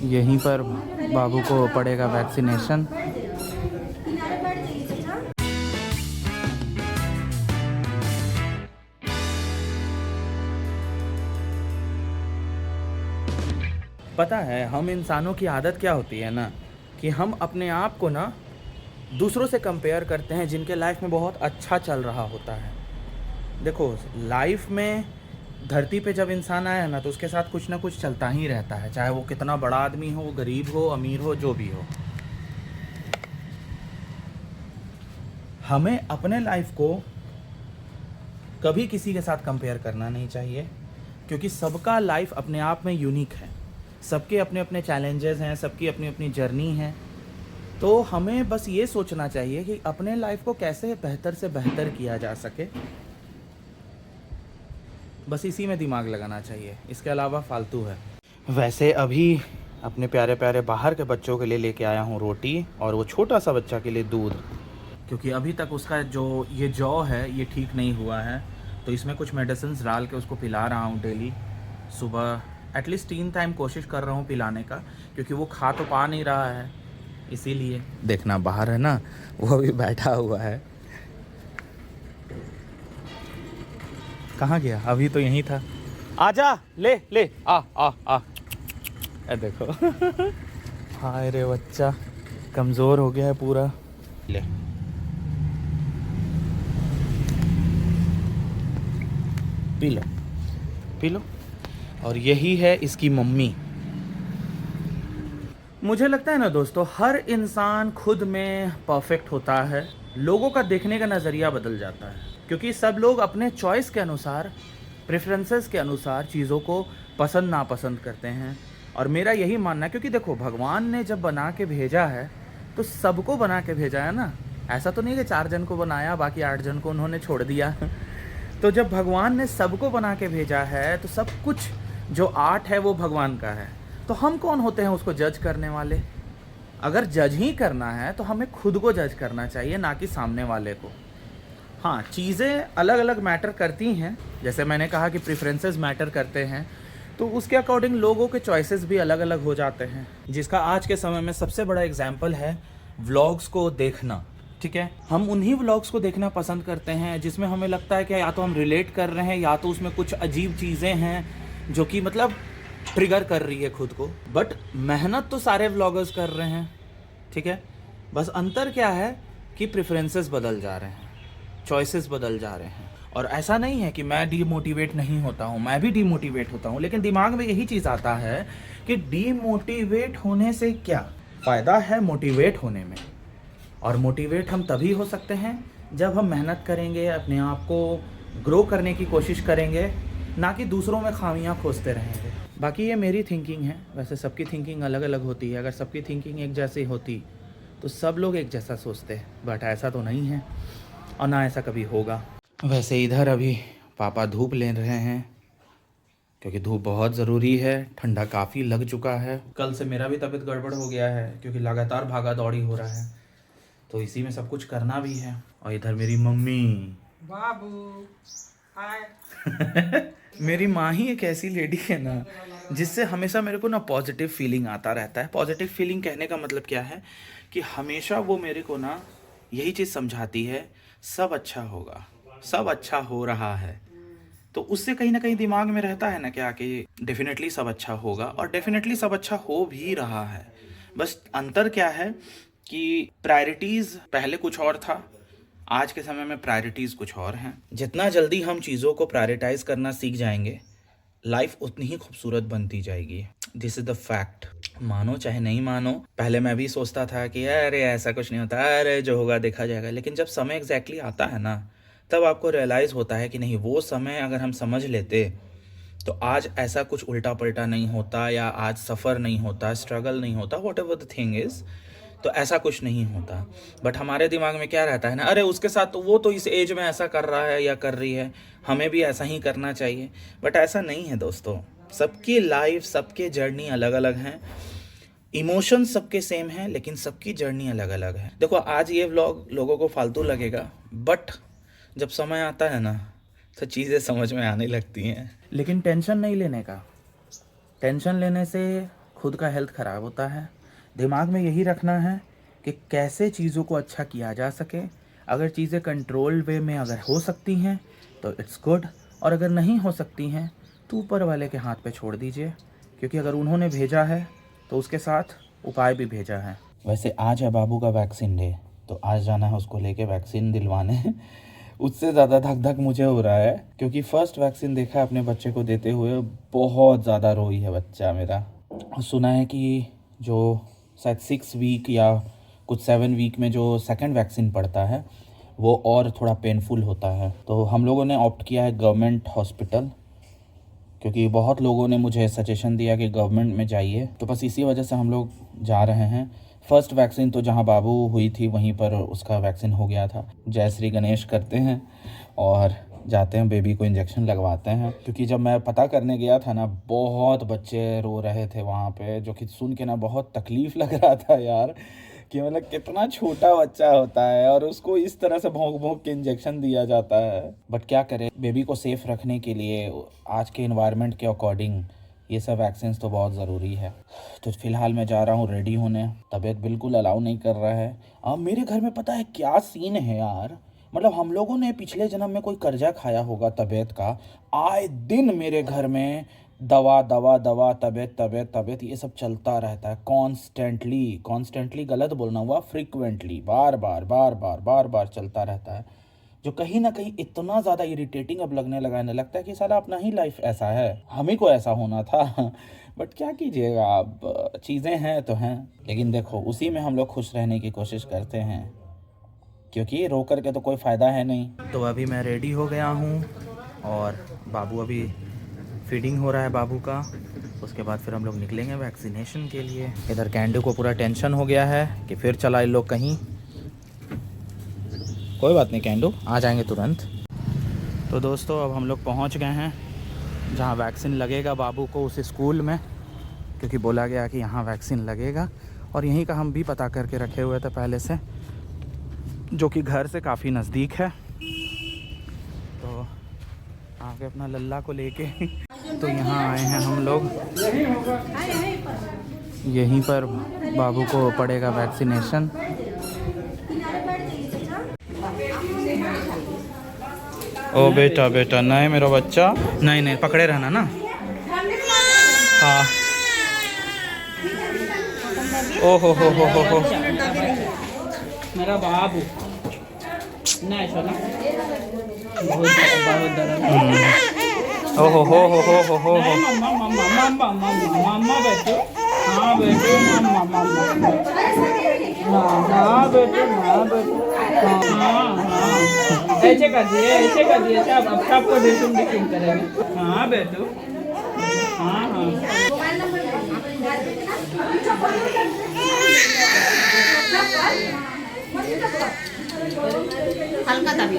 यहीं पर बाबू को पड़ेगा वैक्सीनेशन। पता है हम इंसानों की आदत क्या होती है ना, कि हम अपने आप को ना दूसरों से कंपेयर करते हैं जिनके लाइफ में बहुत अच्छा चल रहा होता है। देखो, लाइफ में धरती पे जब इंसान आया है ना, तो उसके साथ कुछ ना कुछ चलता ही रहता है, चाहे वो कितना बड़ा आदमी हो, गरीब हो, अमीर हो, जो भी हो। हमें अपने लाइफ को कभी किसी के साथ कंपेयर करना नहीं चाहिए, क्योंकि सबका लाइफ अपने आप में यूनिक है। सबके अपने अपने चैलेंजेस हैं, सबकी अपनी अपनी जर्नी है। तो हमें बस ये सोचना चाहिए कि अपने लाइफ को कैसे बेहतर से बेहतर किया जा सके, बस इसी में दिमाग लगाना चाहिए, इसके अलावा फालतू है। वैसे अभी अपने प्यारे प्यारे बाहर के बच्चों के लिए लेके आया हूँ रोटी, और वो छोटा सा बच्चा के लिए दूध, क्योंकि अभी तक उसका जो ये जौ है ये ठीक नहीं हुआ है। तो इसमें कुछ मेडिसिन डाल के उसको पिला रहा हूँ डेली। सुबह एटलीस्ट 3 टाइम कोशिश कर रहा हूँ पिलाने का, क्योंकि वो खा तो पा नहीं रहा है। इसीलिए देखना, बाहर है ना, वो भी बैठा हुआ है। कहाँ गया? अभी तो यहीं था। आजा, ले ले, आ आ आ। ए देखो हाय रे बच्चा, कमज़ोर हो गया है पूरा। ले, पी लो, पी लो। और यही है इसकी मम्मी। मुझे लगता है ना दोस्तों, हर इंसान खुद में परफेक्ट होता है, लोगों का देखने का नज़रिया बदल जाता है, क्योंकि सब लोग अपने चॉइस के अनुसार, प्रेफरेंसेस के अनुसार चीज़ों को पसंद नापसंद करते हैं। और मेरा यही मानना है, क्योंकि देखो, भगवान ने जब बना के भेजा है तो सबको बना के भेजा है ना। ऐसा तो नहीं कि 4 जन को बनाया, बाकी 8 जन को उन्होंने छोड़ दिया तो जब भगवान ने सबको बना के भेजा है, तो सब कुछ जो आर्ट है वो भगवान का है। तो हम कौन होते हैं उसको जज करने वाले? अगर जज ही करना है तो हमें खुद को जज करना चाहिए, ना कि सामने वाले को। हाँ, चीज़ें अलग अलग मैटर करती हैं, जैसे मैंने कहा कि प्रेफरेंसेस मैटर करते हैं, तो उसके अकॉर्डिंग लोगों के चॉइसेस भी अलग अलग हो जाते हैं, जिसका आज के समय में सबसे बड़ा एग्जाम्पल है व्लॉग्स को देखना। ठीक है, हम उन्हीं व्लॉग्स को देखना पसंद करते हैं जिसमें हमें लगता है कि या तो हम रिलेट कर रहे हैं, या तो उसमें कुछ अजीब चीज़ें हैं जो कि मतलब ट्रिगर कर रही है खुद को। बट मेहनत तो सारे व्लॉगर्स कर रहे हैं। ठीक है, बस अंतर क्या है कि प्रेफरेंसेस बदल जा रहे हैं, चॉइसेस बदल जा रहे हैं। और ऐसा नहीं है कि मैं डीमोटिवेट नहीं होता हूँ, मैं भी डीमोटिवेट होता हूँ, लेकिन दिमाग में यही चीज़ आता है कि डीमोटिवेट होने से क्या फ़ायदा है मोटिवेट होने में। और मोटिवेट हम तभी हो सकते हैं जब हम मेहनत करेंगे, अपने आप को ग्रो करने की कोशिश करेंगे, ना कि दूसरों में खामियां खोजते रहेंगे। बाकी ये मेरी थिंकिंग है, वैसे सबकी थिंकिंग अलग अलग होती है। अगर सबकी थिंकिंग एक जैसी होती तो सब लोग एक जैसा सोचते हैं, बट ऐसा तो नहीं है, और ना ऐसा कभी होगा। वैसे इधर अभी पापा धूप ले रहे हैं, क्योंकि धूप बहुत ज़रूरी है, ठंडा काफ़ी लग चुका है। कल से मेरा भी तबीयत गड़बड़ हो गया है, क्योंकि लगातार भागा दौड़ी हो रहा है, तो इसी में सब कुछ करना भी है। और इधर मेरी मम्मी, बाबू हाय मेरी माँ ही एक ऐसी लेडी है ना, जिससे हमेशा मेरे को ना पॉजिटिव फीलिंग आता रहता है। पॉजिटिव फीलिंग कहने का मतलब क्या है कि हमेशा वो मेरे को ना यही चीज़ समझाती है, सब अच्छा होगा, सब अच्छा हो रहा है। तो उससे कहीं ना कहीं दिमाग में रहता है ना क्या, कि डेफिनेटली सब अच्छा होगा, और डेफिनेटली सब अच्छा हो भी रहा है। बस अंतर क्या है कि प्रायोरिटीज़ पहले कुछ और था, आज के समय में प्रायोरिटीज़ कुछ और हैं। जितना जल्दी हम चीज़ों को प्रायोरिटाइज करना सीख जाएंगे, लाइफ उतनी ही खूबसूरत बनती जाएगी। दिस इज़ द फैक्ट, मानो चाहे नहीं मानो। पहले मैं भी सोचता था कि अरे ऐसा कुछ नहीं होता, अरे जो होगा देखा जाएगा, लेकिन जब समय एग्जैक्टली आता है ना, तब आपको रियलाइज़ होता है कि नहीं, वो समय अगर हम समझ लेते तो आज ऐसा कुछ उल्टा पलटा नहीं होता, या आज सफ़र नहीं होता, स्ट्रगल नहीं होता, what ever the thing is, तो ऐसा कुछ नहीं होता। बट हमारे दिमाग में क्या रहता है ना, अरे उसके साथ तो वो तो इस एज में ऐसा कर रहा है या कर रही है, हमें भी ऐसा ही करना चाहिए। बट ऐसा नहीं है दोस्तों, सबकी लाइफ, सबके जर्नी अलग अलग हैं, इमोशन सबके सेम हैं, लेकिन सबकी जर्नी अलग अलग है। देखो, आज ये व्लॉग लोगों को फालतू लगेगा, बट जब समय आता है ना, तो चीज़ें समझ में आने लगती हैं। लेकिन टेंशन नहीं लेने का, टेंशन लेने से खुद का हेल्थ ख़राब होता है। दिमाग में यही रखना है कि कैसे चीज़ों को अच्छा किया जा सके। अगर चीज़ें कंट्रोल वे में अगर हो सकती हैं तो इट्स गुड, और अगर नहीं हो सकती हैं तो ऊपर वाले के हाथ पे छोड़ दीजिए, क्योंकि अगर उन्होंने भेजा है तो उसके साथ उपाय भी भेजा है। वैसे आज है बाबू का वैक्सीन डे, तो आज जाना है उसको लेके वैक्सीन दिलवाने। उससे ज़्यादा धक धक मुझे हो रहा है, क्योंकि फ़र्स्ट वैक्सीन देखा है अपने बच्चे को देते हुए, बहुत ज़्यादा रोई है बच्चा मेरा। और सुना है कि जो शायद 6 वीक या कुछ 7 वीक में जो सेकंड वैक्सीन पड़ता है वो और थोड़ा पेनफुल होता है। तो हम लोगों ने ऑप्ट किया है गवर्नमेंट हॉस्पिटल, क्योंकि बहुत लोगों ने मुझे सजेशन दिया कि गवर्नमेंट में जाइए, तो बस इसी वजह से हम लोग जा रहे हैं। फर्स्ट वैक्सीन तो जहां बाबू हुई थी वहीं पर उसका वैक्सीन हो गया था। जय श्री गणेश करते हैं और जाते हैं, बेबी को इंजेक्शन लगवाते हैं। क्योंकि जब मैं पता करने गया था ना, बहुत बच्चे रो रहे थे वहाँ पे, जो कि सुन के ना बहुत तकलीफ़ लग रहा था यार, कि मतलब कितना छोटा बच्चा होता है और उसको इस तरह से भौंक भौंक के इंजेक्शन दिया जाता है। बट क्या करें, बेबी को सेफ़ रखने के लिए आज के एनवायरनमेंट के अकॉर्डिंग ये सब वैक्सीन तो बहुत ज़रूरी है। तो फ़िलहाल मैं जा रहा हूँ रेडी होने, तबीयत बिल्कुल अलाउ नहीं कर रहा है। अब मेरे घर में पता है क्या सीन है यार, मतलब हम लोगों ने पिछले जन्म में कोई कर्जा खाया होगा तबीयत का। आए दिन मेरे घर में दवा दवा दवा, तबीयत तबीयत तबीयत, ये सब चलता रहता है कॉन्स्टेंटली गलत बोलना हुआ, फ्रीक्वेंटली, बार बार चलता रहता है, जो कहीं ना कहीं इतना ज़्यादा इरिटेटिंग अब लगाने लगता है कि साला अपना ही लाइफ ऐसा है, हम ही को ऐसा होना था। बट क्या कीजिएगा, अब चीज़ें हैं तो हैं। लेकिन देखो, उसी में हम लोग खुश रहने की कोशिश करते हैं, क्योंकि रो करके तो कोई फ़ायदा है नहीं। तो अभी मैं रेडी हो गया हूँ और बाबू अभी फीडिंग हो रहा है बाबू का। उसके बाद फिर हम लोग निकलेंगे वैक्सीनेशन के लिए। इधर कैंडू को पूरा टेंशन हो गया है कि फिर चला इन लोग कहीं। कोई बात नहीं कैंडू, आ जाएंगे तुरंत। तो दोस्तों अब हम लोग पहुंच गए हैं जहां वैक्सीन लगेगा बाबू को, उस स्कूल में, क्योंकि बोला गया कि यहाँ वैक्सीन लगेगा। और यहीं का हम भी पता करके रखे हुए थे पहले से, जो कि घर से काफ़ी नज़दीक है। तो आगे अपना लल्ला को लेके तो यहाँ आए हैं हम लोग। यहीं पर बाबू को पड़ेगा वैक्सीनेशन। ओ बेटा बेटा, नहीं मेरा बच्चा, नहीं पकड़े रहना ना। हाँ, ओ हो मेरा बाबू नहीं सोना, बहुत हो मम्मा बेटू, हाँ बेटू, मम्मा हाँ बेटू, हाँ ऐसे कर दिए सब, अब सबको डिसुम करेंगे। हाँ बेटू, हाँ हल्का दाबी